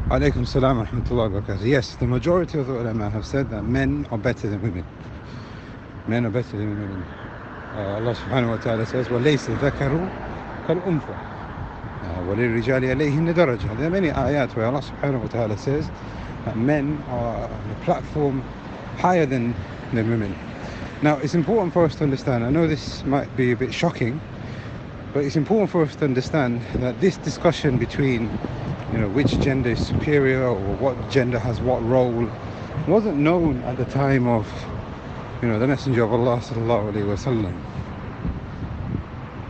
Alaykum salam wa rahmatullahi wa barakatuh. Yes, the majority of the ulama have said that men are better than women. Men are better than women. Allah subhanahu wa ta'ala says, وَلَيْسَ ذَكَرُ كَالْأُنْثَى وَلِلرِّجَالِ عَلَيْهِنَّ دَرَجَةٌ. There are many ayat where Allah subhanahu wa ta'ala says that men are on a platform higher than women. Now, it's important for us to understand, I know this might be a bit shocking, but it's important for us to understand that this discussion between, which gender is superior or what gender has what role wasn't known at the time of, the Messenger of Allah sallallahu alaihi wasallam.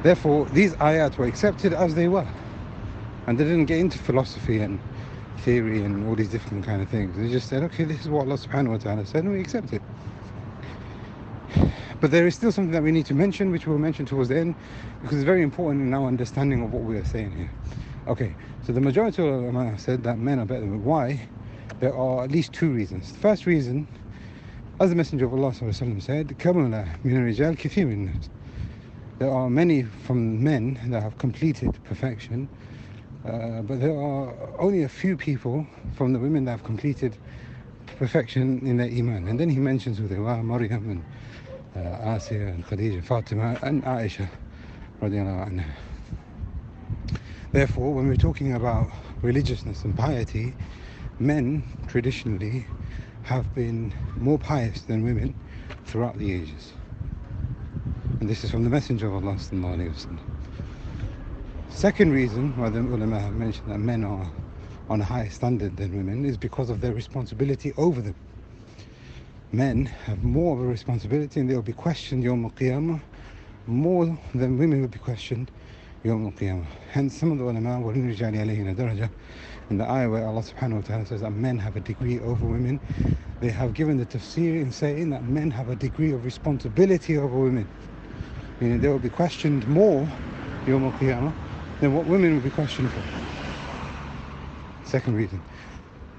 Therefore, these ayat were accepted as they were, and they didn't get into philosophy and theory and all these different kind of things. They just said, okay, this is what Allah subhanahu wa ta'ala said, and we accept it. But there is still something that we need to mention, which we'll mention towards the end, because it's very important in our understanding of what we are saying here. Okay, so the majority of ulama said that men are better than women. Why? There are at least two reasons. The first reason, as the Messenger of Allah said, كَمُلَ مِنَ الرِّجَالِ كَثِيرٌ مِنَ النَّاسِ. There are many from men that have completed perfection, but there are only a few people from the women that have completed perfection in their iman. And then he mentions who they were: Maryam and Asiya and Khadija, Fatima and Aisha radiallahu anha. Therefore, when we're talking about religiousness and piety, men traditionally have been more pious than women throughout the ages. And this is from the Messenger of Allah sallallahu alaihi wasallam. Second reason why the ulama have mentioned that men are on a higher standard than women is because of their responsibility over them. Men have more of a responsibility, and they will be questioned Yawm al-Qiyamah more than women will be questioned Yawm al-Qiyamah. Hence, some of the ulama, وَلِلرِّجَالِ عَلَيْهِنَّ دَرَجَةٌ, in the ayah where Allah subhanahu wa ta'ala says that men have a degree over women, they have given the tafsir in saying that men have a degree of responsibility over women. Meaning they will be questioned more Yawm al-Qiyamah than what women will be questioned for. Second reason.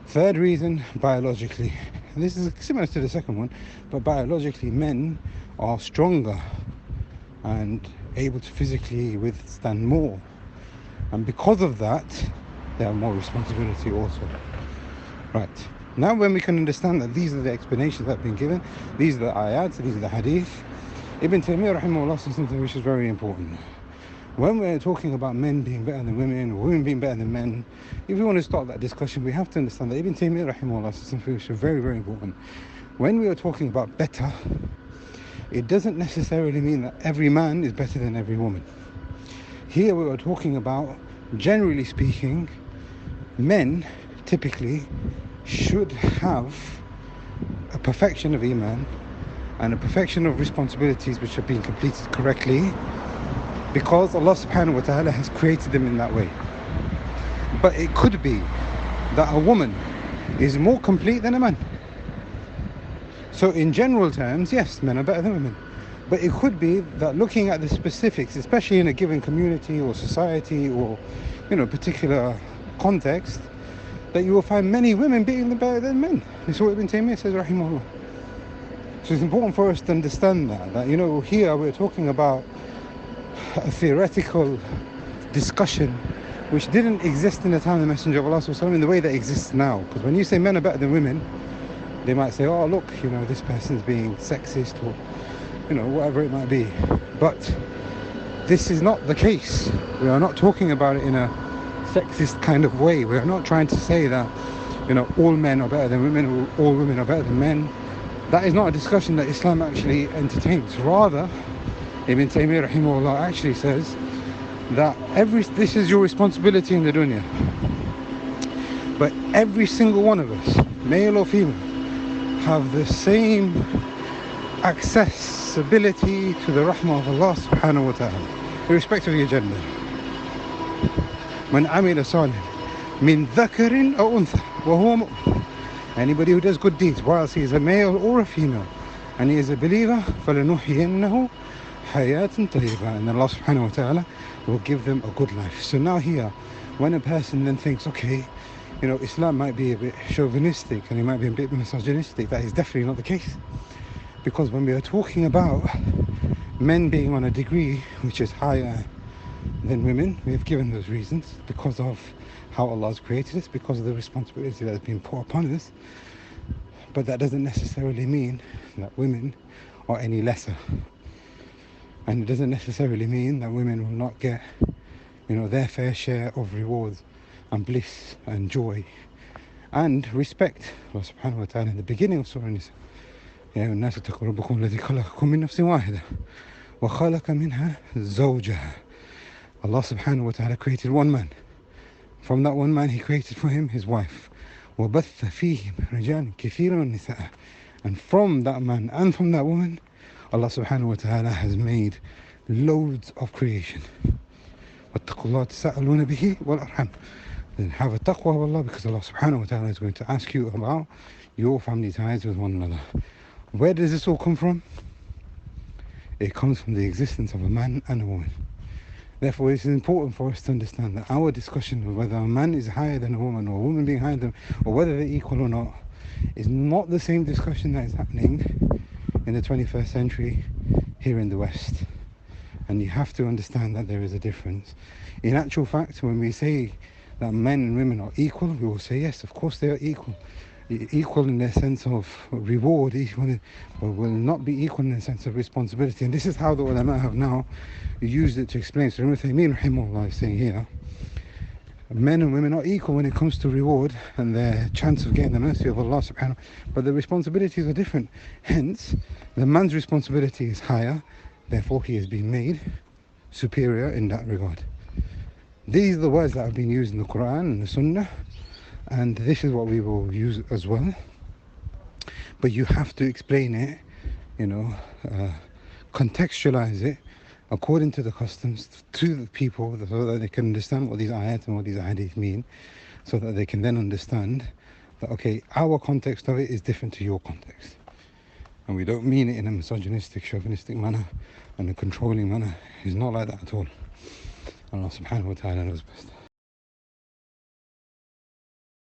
Third reason, biologically. And this is similar to the second one, but biologically men are stronger and able to physically withstand more. And because of that, they have more responsibility also. Right. Now when we can understand that these are the explanations that have been given, these are the ayats, these are the hadith, Ibn Taymiyyah rahimahullah says something which is very important. When we're talking about men being better than women, or women being better than men, if we want to start that discussion, we have to understand that Ibn Taymiyyah rahimahullah says something which is very, very important. When we are talking about better, it doesn't necessarily mean that every man is better than every woman. Here we are talking about, generally speaking, men typically should have a perfection of iman and a perfection of responsibilities which are being completed correctly, because Allah subhanahu wa ta'ala has created them in that way. But it could be that a woman is more complete than a man. So in general terms, yes, men are better than women. But it could be that looking at the specifics, especially in a given community or society or particular context, that you will find many women being better than men. This is what Ibn Taymiyyah says, rahimahullah. So it's important for us to understand that here we're talking about a theoretical discussion which didn't exist in the time of the Messenger of Allah in the way that exists now. Because when you say men are better than women, they might say, oh look, this person's being sexist or whatever it might be. But this is not the case. We are not talking about it in a sexist kind of way. We are not trying to say that all men are better than women or all women are better than men. That is not a discussion that Islam actually entertains. Rather, Ibn Taymiyyah rahimahullah actually says that this is your responsibility in the dunya. But every single one of us, male or female, have the same accessibility to the rahmah of Allah subhanahu wa ta'ala, irrespective of your gender. Man amila salih min dhakarin aw untha wa huwa mu'min. Anybody who does good deeds, whilst he is a male or a female, and he is a believer, فَلَنُحْيِيَنَّهُ حَيَاةً طَيِّبَةً, and Allah subhanahu wa ta'ala will give them a good life. So now here, when a person then thinks, okay, Islam might be a bit chauvinistic and it might be a bit misogynistic, that is definitely not the case. Because when we are talking about men being on a degree which is higher than women. We have given those reasons because of how Allah has created us, because of the responsibility that has been put upon us. But that doesn't necessarily mean that women are any lesser. And it doesn't necessarily mean that women will not get, their fair share of rewards and bliss and joy and respect. Allah subhanahu wa ta'ala in the beginning of Surah Nisa, يا أيها الناس اتقوا ربكم الذي خلقكم من نفس واحدة وخلق منها زوجها. Allah subhanahu wa ta'ala created one man. From that one man he created for him his wife. وبث فيهم رجالا كثيرا ونساء. And from that man and from that woman, Allah subhanahu wa ta'ala has made loads of creation. واتقوا الله تساءلون به والأرحام. Then have a taqwa of Allah, because Allah subhanahu wa ta'ala is going to ask you about your family ties with one another. Where does this all come from? It comes from the existence of a man and a woman. Therefore, it is important for us to understand that our discussion of whether a man is higher than a woman, or a woman being higher than, or whether they're equal or not, is not the same discussion that is happening in the 21st century here in the West. And you have to understand that there is a difference. In actual fact, when we say that men and women are equal, we will say yes, of course they are equal. Equal in their sense of reward, but will not be equal in the sense of responsibility. And this is how the ulama have now used it to explain. So Ibn Taymiyyah rahimahullah is saying here, men and women are equal when it comes to reward and their chance of getting the mercy of Allah subhanahu, but the responsibilities are different. Hence, the man's responsibility is higher, therefore he has been made superior in that regard. These are the words that have been used in the Quran and the Sunnah, and this is what we will use as well. But you have to explain it, contextualize it according to the customs to the people, so that they can understand what these ayat and what these hadith mean, so that they can then understand that, okay, our context of it is different to your context. And we don't mean it in a misogynistic, chauvinistic manner and a controlling manner. It's not like that at all. Allah subhanahu wa ta'ala knows best.